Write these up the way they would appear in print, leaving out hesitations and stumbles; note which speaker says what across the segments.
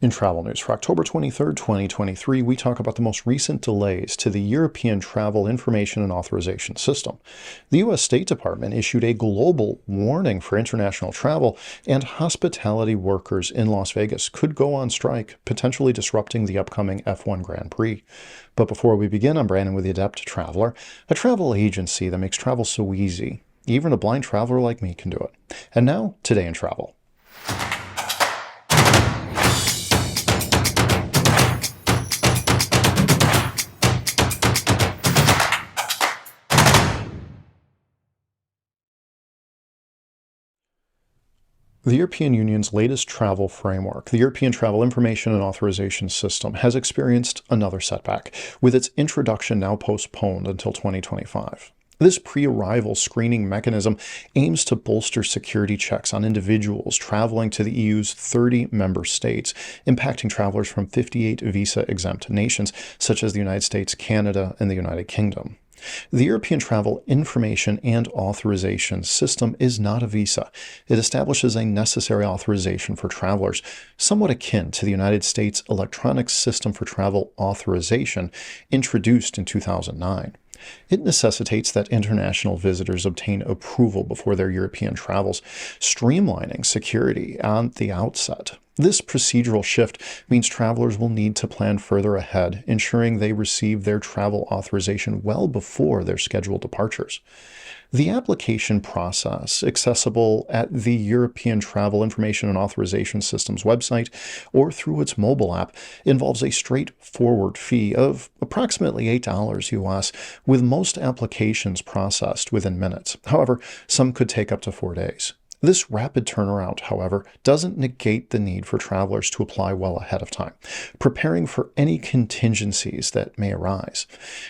Speaker 1: In travel news for October 23rd, 2023, we talk about the most recent delays to the European Travel Information and Authorization System. The U.S. State Department issued a global warning for international travel, and hospitality workers in Las Vegas could go on strike, potentially disrupting the upcoming F1 Grand Prix. But before we begin, I'm Brandon with the Adept Traveler, a travel agency that makes travel so easy. Even a blind traveler like me can do it. And now, Today in Travel. The European Union's latest travel framework, the European Travel Information and Authorization System, has experienced another setback, with its introduction now postponed until 2025. This pre-arrival screening mechanism aims to bolster security checks on individuals traveling to the EU's 30 member states, impacting travelers from 58 visa-exempt nations, such as the United States, Canada, and the United Kingdom. The European Travel Information and Authorization System is not a visa. It establishes a necessary authorization for travelers, somewhat akin to the United States Electronic System for Travel Authorization, introduced in 2009. It necessitates that international visitors obtain approval before their European travels, streamlining security on the outset. This procedural shift means travelers will need to plan further ahead, ensuring they receive their travel authorization well before their scheduled departures. The application process, accessible at the European Travel Information and Authorization System's website or through its mobile app, involves a straightforward fee of approximately $8 US, with most applications processed within minutes. However, some could take up to 4 days. This rapid turnaround, however, doesn't negate the need for travelers to apply well ahead of time, preparing for any contingencies that may arise.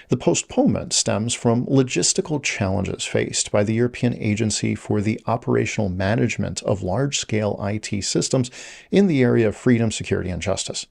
Speaker 1: The postponement stems from logistical challenges faced by the European Agency for the Operational Management of Large-Scale IT Systems in the area of freedom, security, and justice.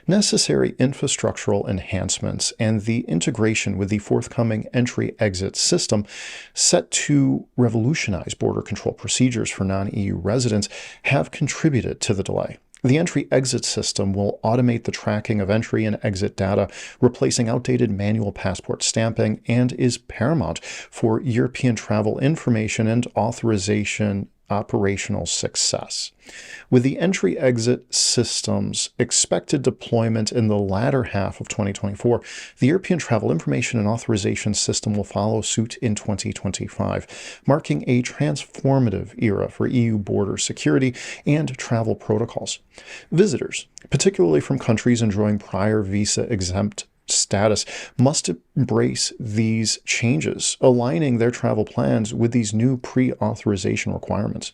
Speaker 1: Necessary infrastructural enhancements and the integration with the forthcoming entry-exit system, set to revolutionize border control procedures for non-EU residents, have contributed to the delay. The entry-exit system will automate the tracking of entry and exit data, replacing outdated manual passport stamping, and is paramount for European travel information and authorization operational success. With the entry-exit system's expected deployment in the latter half of 2024, the European Travel Information and Authorization System will follow suit in 2025, marking a transformative era for EU border security and travel protocols. Visitors, particularly from countries enjoying prior visa-exempt status, must embrace these changes, aligning their travel plans with these new pre-authorization requirements.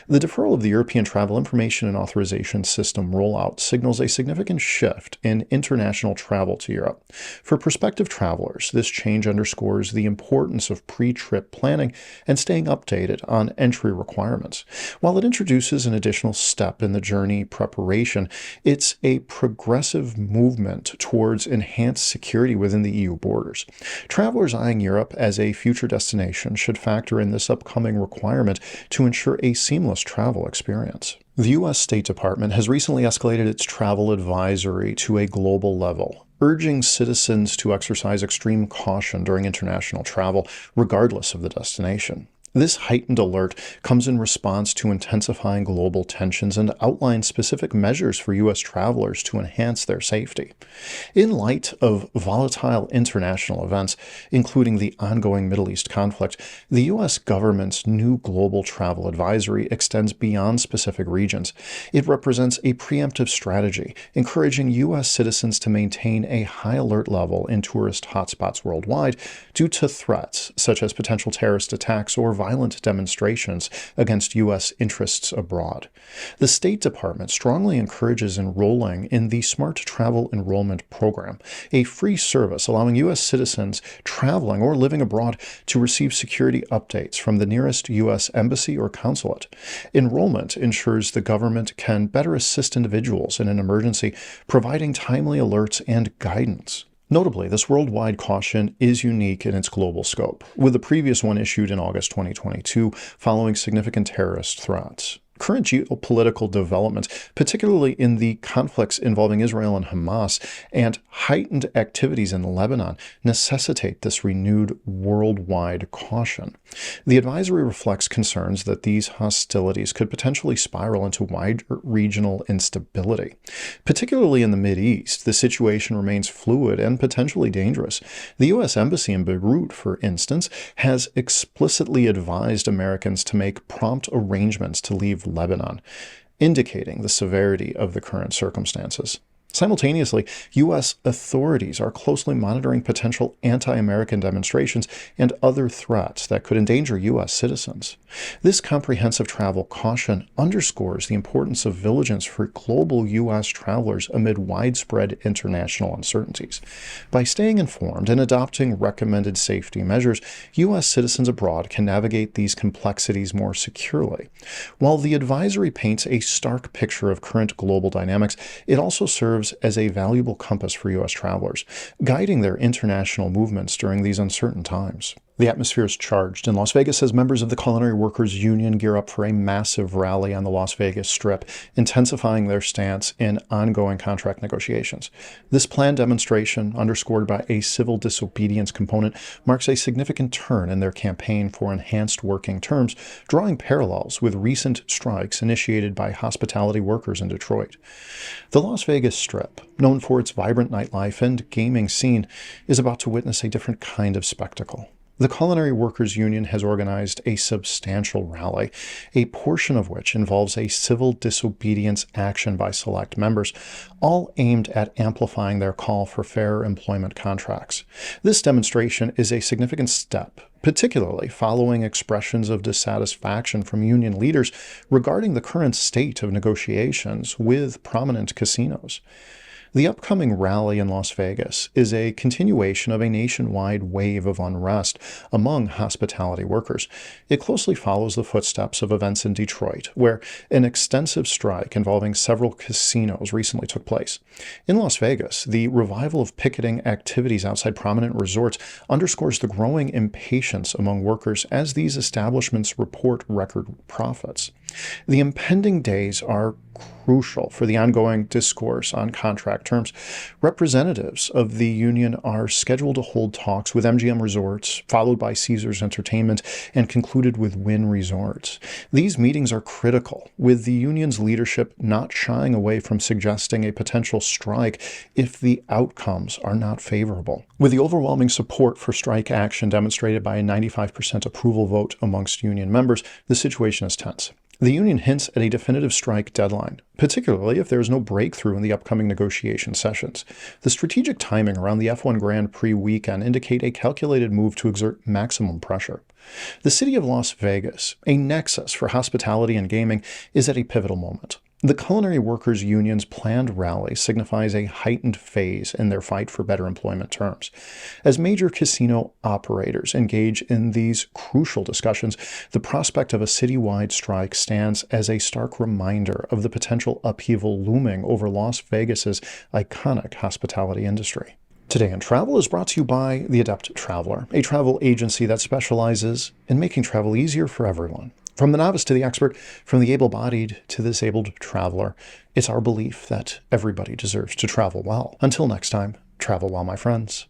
Speaker 1: The deferral of the European Travel Information and Authorization System rollout signals a significant shift in international travel to Europe. For prospective travelers, this change underscores the importance of pre-trip planning and staying updated on entry requirements. While it introduces an additional step in the journey preparation, it's a progressive movement towards enhanced security within the EU borders. Travelers eyeing Europe as a future destination should factor in this upcoming requirement to ensure a seamless travel experience. The U.S. State Department has recently escalated its travel advisory to a global level, urging citizens to exercise extreme caution during international travel, regardless of the destination. This heightened alert comes in response to intensifying global tensions and outlines specific measures for U.S. travelers to enhance their safety. In light of volatile international events, including the ongoing Middle East conflict, the U.S. government's new global travel advisory extends beyond specific regions. It represents a preemptive strategy, encouraging U.S. citizens to maintain a high alert level in tourist hotspots worldwide due to threats such as potential terrorist attacks or violent demonstrations against U.S. interests abroad. The State Department strongly encourages enrolling in the Smart Travel Enrollment Program, a free service allowing U.S. citizens traveling or living abroad to receive security updates from the nearest U.S. embassy or consulate. Enrollment ensures the government can better assist individuals in an emergency, providing timely alerts and guidance. Notably, this worldwide caution is unique in its global scope, with the previous one issued in August 2022 following significant terrorist threats. Current geopolitical developments, particularly in the conflicts involving Israel and Hamas, and heightened activities in Lebanon, necessitate this renewed worldwide caution. The advisory reflects concerns that these hostilities could potentially spiral into wider regional instability. Particularly in the Mideast, the situation remains fluid and potentially dangerous. The U.S. Embassy in Beirut, for instance, has explicitly advised Americans to make prompt arrangements to leave Lebanon, indicating the severity of the current circumstances. Simultaneously, U.S. authorities are closely monitoring potential anti-American demonstrations and other threats that could endanger U.S. citizens. This comprehensive travel caution underscores the importance of vigilance for global U.S. travelers amid widespread international uncertainties. By staying informed and adopting recommended safety measures, U.S. citizens abroad can navigate these complexities more securely. While the advisory paints a stark picture of current global dynamics, it also serves as a valuable compass for U.S. travelers, guiding their international movements during these uncertain times. The atmosphere is charged in Las Vegas as members of the Culinary Workers Union gear up for a massive rally on the Las Vegas Strip, intensifying their stance in ongoing contract negotiations. This planned demonstration, underscored by a civil disobedience component, marks a significant turn in their campaign for enhanced working terms, drawing parallels with recent strikes initiated by hospitality workers in Detroit. The Las Vegas Strip, known for its vibrant nightlife and gaming scene, is about to witness a different kind of spectacle. The Culinary Workers Union has organized a substantial rally, a portion of which involves a civil disobedience action by select members, all aimed at amplifying their call for fair employment contracts. This demonstration is a significant step, particularly following expressions of dissatisfaction from union leaders regarding the current state of negotiations with prominent casinos. The upcoming rally in Las Vegas is a continuation of a nationwide wave of unrest among hospitality workers. It closely follows the footsteps of events in Detroit, where an extensive strike involving several casinos recently took place. In Las Vegas, the revival of picketing activities outside prominent resorts underscores the growing impatience among workers as these establishments report record profits. The impending days are crucial for the ongoing discourse on contract terms. Representatives of the union are scheduled to hold talks with MGM Resorts, followed by Caesars Entertainment, and concluded with Wynn Resorts. These meetings are critical, with the union's leadership not shying away from suggesting a potential strike if the outcomes are not favorable. With the overwhelming support for strike action demonstrated by a 95% approval vote amongst union members, the situation is tense. The union hints at a definitive strike deadline, particularly if there is no breakthrough in the upcoming negotiation sessions. The strategic timing around the F1 Grand Prix weekend indicate a calculated move to exert maximum pressure. The city of Las Vegas, a nexus for hospitality and gaming, is at a pivotal moment. The Culinary Workers Union's planned rally signifies a heightened phase in their fight for better employment terms. As major casino operators engage in these crucial discussions, the prospect of a citywide strike stands as a stark reminder of the potential upheaval looming over Las Vegas's iconic hospitality industry. Today in Travel is brought to you by The Adept Traveler, a travel agency that specializes in making travel easier for everyone. From the novice to the expert, from the able-bodied to the disabled traveler, it's our belief that everybody deserves to travel well. Until next time, travel well, my friends.